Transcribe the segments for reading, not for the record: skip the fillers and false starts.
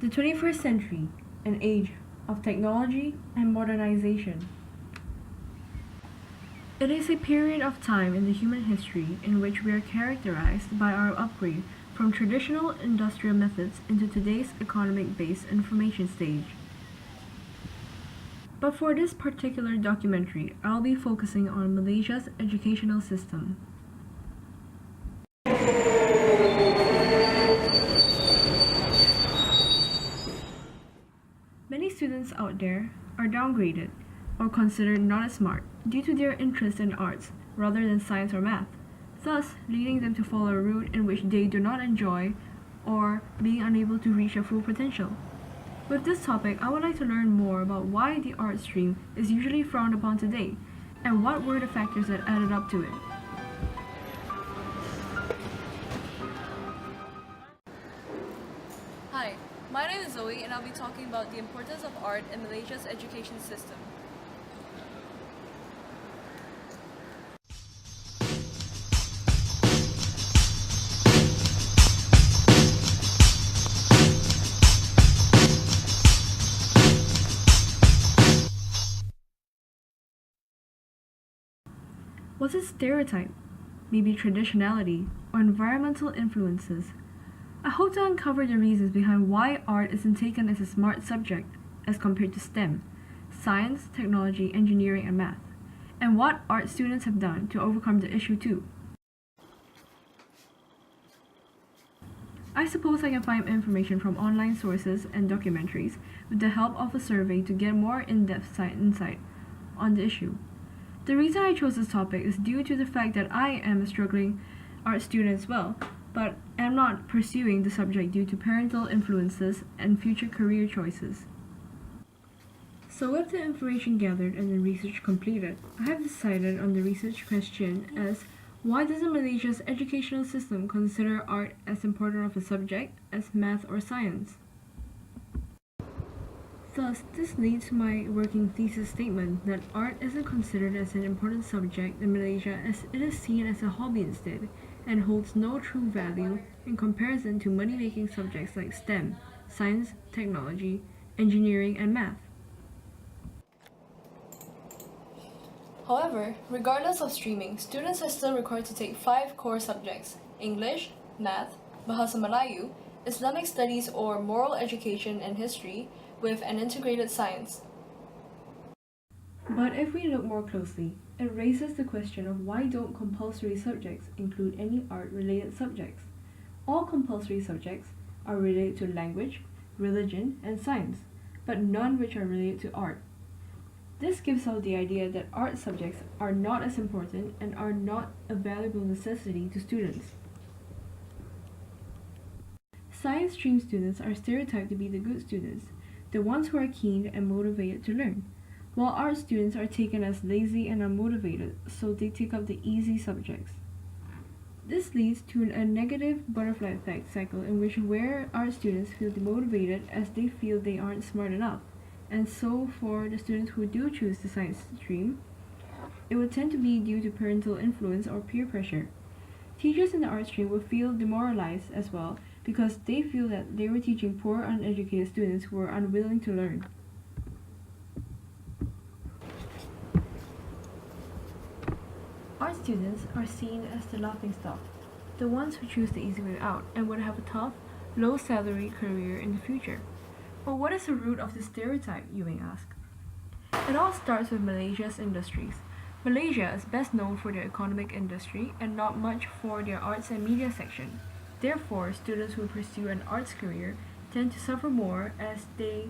The 21st century, an age of technology and modernization. It is a period of time in the human history in which we are characterized by our upgrade from traditional industrial methods into today's economic-based information stage. But for this particular documentary, I'll be focusing on Malaysia's educational system. Many students out there are downgraded or considered not as smart due to their interest in arts rather than science or math, thus leading them to follow a route in which they do not enjoy or being unable to reach their full potential. With this topic, I would like to learn more about why the art stream is usually frowned upon today and what were the factors that added up to it. Hi, my name is Zoe and I'll be talking about the importance of art in Malaysia's education system. Was it stereotype, maybe traditionality, or environmental influences? I hope to uncover the reasons behind why art isn't taken as a smart subject as compared to STEM, science, technology, engineering, and math, and what art students have done to overcome the issue too. I suppose I can find information from online sources and documentaries with the help of a survey to get more in-depth insight on the issue. The reason I chose this topic is due to the fact that I am a struggling art student as well, but am not pursuing the subject due to parental influences and future career choices. So with the information gathered and the research completed, I have decided on the research question as why doesn't Malaysia's educational system consider art as important of a subject as math or science? Thus, this leads to my working thesis statement that art isn't considered as an important subject in Malaysia as it is seen as a hobby instead and holds no true value in comparison to money-making subjects like STEM, science, technology, engineering, and math. However, regardless of streaming, students are still required to take 5 core subjects: English, Math, Bahasa Melayu, Islamic Studies or Moral Education and History, with an integrated science. But if we look more closely, it raises the question of why don't compulsory subjects include any art-related subjects? All compulsory subjects are related to language, religion, and science, but none which are related to art. This gives out the idea that art subjects are not as important and are not a valuable necessity to students. Science stream students are stereotyped to be the good students, the ones who are keen and motivated to learn, while art students are taken as lazy and unmotivated, so they take up the easy subjects. This leads to a negative butterfly effect cycle in which where art students feel demotivated as they feel they aren't smart enough, and so for the students who do choose the science stream, it would tend to be due to parental influence or peer pressure. Teachers in the art stream will feel demoralized as well because they feel that they were teaching poor uneducated students who were unwilling to learn. Art students are seen as the laughingstock, the ones who choose the easy way out and would have a tough, low-salary career in the future. But what is the root of this stereotype, you may ask? It all starts with Malaysia's industries. Malaysia is best known for their economic industry and not much for their arts and media section. Therefore, students who pursue an arts career tend to suffer more as they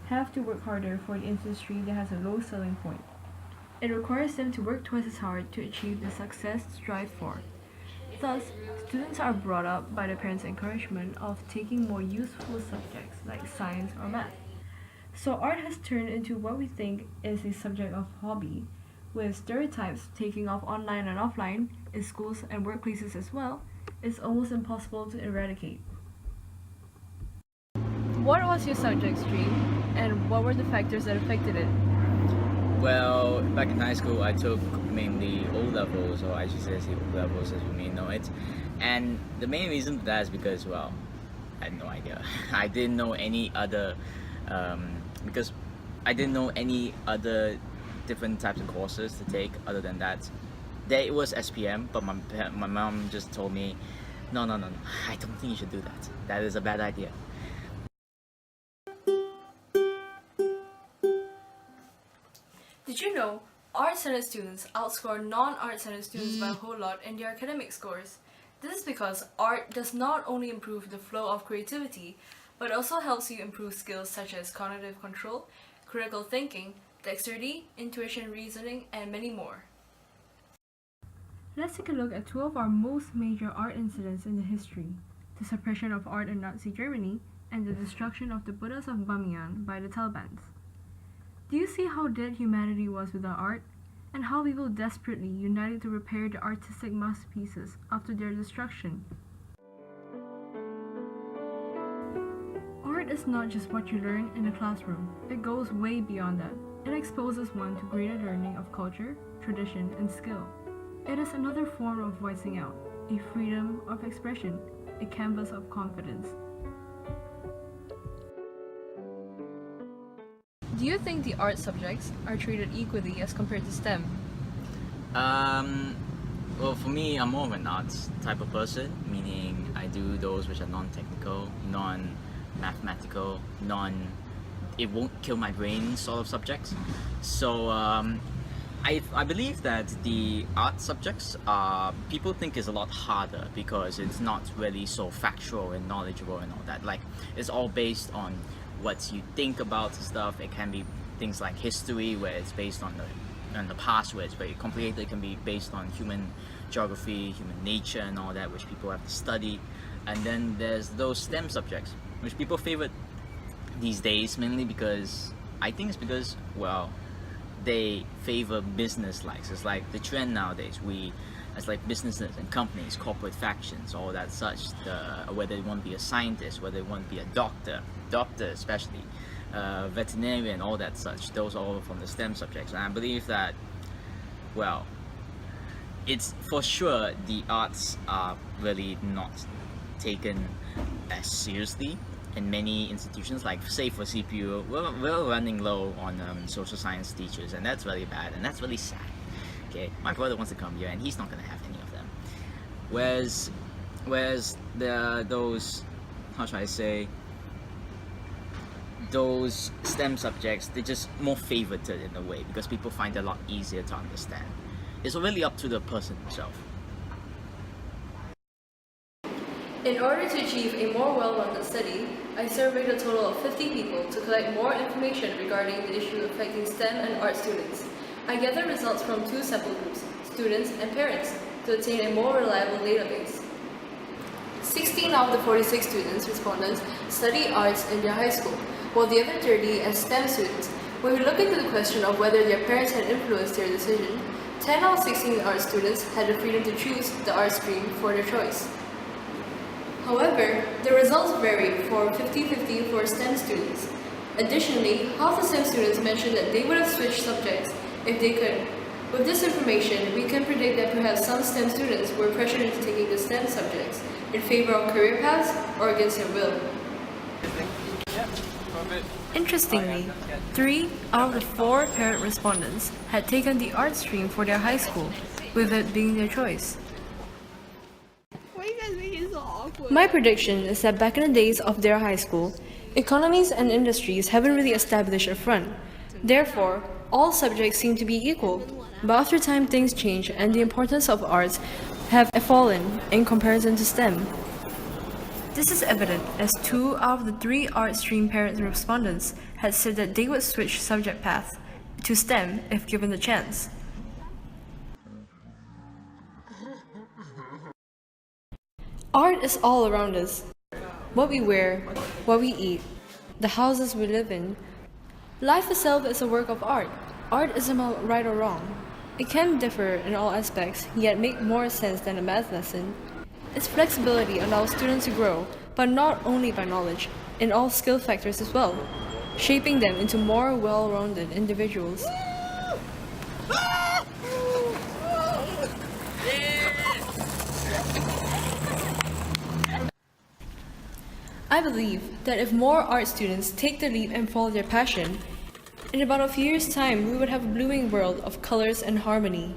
have to work harder for an industry that has a low selling point. It requires them to work twice as hard to achieve the success strived for. Thus, students are brought up by their parents' encouragement of taking more useful subjects like science or math. So art has turned into what we think is a subject of hobby, with stereotypes taking off online and offline, in schools and workplaces as well. It's almost impossible to eradicate. What was your subject stream and what were the factors that affected it? Well, back in high school, I took mainly O levels, or I should say O levels as you may know it. And the main reason for that is because, well, I had no idea. I didn't know any other, because I didn't know any other different types of courses to take other than that. There it was SPM, but my mom just told me, no, no, no, no, I don't think you should do that. That is a bad idea. Did you know art-centered students outscore non-art-centered students by a whole lot in their academic scores? This is because art does not only improve the flow of creativity, but also helps you improve skills such as cognitive control, critical thinking, dexterity, intuition, reasoning, and many more. Let's take a look at two of our most major art incidents in the history: the suppression of art in Nazi Germany and the destruction of the Buddhas of Bamiyan by the Taliban. Do you see how dead humanity was without art, and how people desperately united to repair the artistic masterpieces after their destruction? Art is not just what you learn in the classroom, it goes way beyond that. It exposes one to greater learning of culture, tradition, and skill. It is another form of voicing out, a freedom of expression, a canvas of confidence. Do you think the art subjects are treated equally as compared to STEM? Well, for me, I'm more of an arts type of person, meaning I do those which are non-technical, non-mathematical, it won't kill my brain sort of subjects. So I believe that the art subjects people think is a lot harder because it's not really so factual and knowledgeable and all that. Like, it's all based on what you think about stuff. It can be things like history, where it's based on the past, where it's very complicated. It can be based on human geography, human nature, and all that, which people have to study. And then there's those STEM subjects, which people favorite these days, mainly because I think it's because, well, they favor business likes. It's like the trend nowadays. It's like businesses and companies, corporate factions, all that such. Whether they want to be a scientist, whether they want to be a doctor especially, veterinarian, all that such. Those are all from the STEM subjects. And I believe that, well, it's for sure the arts are really not taken as seriously in many institutions. Like, say for CPU, we're running low on social science teachers, and that's really bad, and that's really sad. Okay, my brother wants to come here, and he's not gonna have any of them. Whereas those, how should I say, those STEM subjects, they're just more favorited in a way because people find it a lot easier to understand. It's really up to the person himself. In order to achieve a more well-rounded study, I surveyed a total of 50 people to collect more information regarding the issue affecting STEM and art students. I gathered results from two sample groups, students and parents, to attain a more reliable database. 16 out of the 46 respondents study arts in their high school, while the other 30 as STEM students. When we look into the question of whether their parents had influenced their decision, 10 out of 16 art students had the freedom to choose the art stream for their choice. However, the results varied for 50-50 for STEM students. Additionally, half the STEM students mentioned that they would have switched subjects if they could. With this information, we can predict that perhaps some STEM students were pressured into taking the STEM subjects in favor of career paths or against their will. Interestingly, 3 out of the 4 parent respondents had taken the art stream for their high school, with it being their choice. Why you guys making it so awkward? My prediction is that back in the days of their high school, economies and industries haven't really established a front. Therefore, all subjects seem to be equal. But after time, things change, and the importance of arts have fallen in comparison to STEM. This is evident as 2 out of the 3 art stream parent respondents had said that they would switch subject paths to STEM if given the chance. Art is all around us. What we wear, what we eat, the houses we live in. Life itself is a work of art. Art isn't about right or wrong. It can differ in all aspects, yet make more sense than a math lesson. Its flexibility allows students to grow, but not only by knowledge, in all skill factors as well, shaping them into more well-rounded individuals. I believe that if more art students take the leap and follow their passion, in about a few years' time we would have a blooming world of colors and harmony.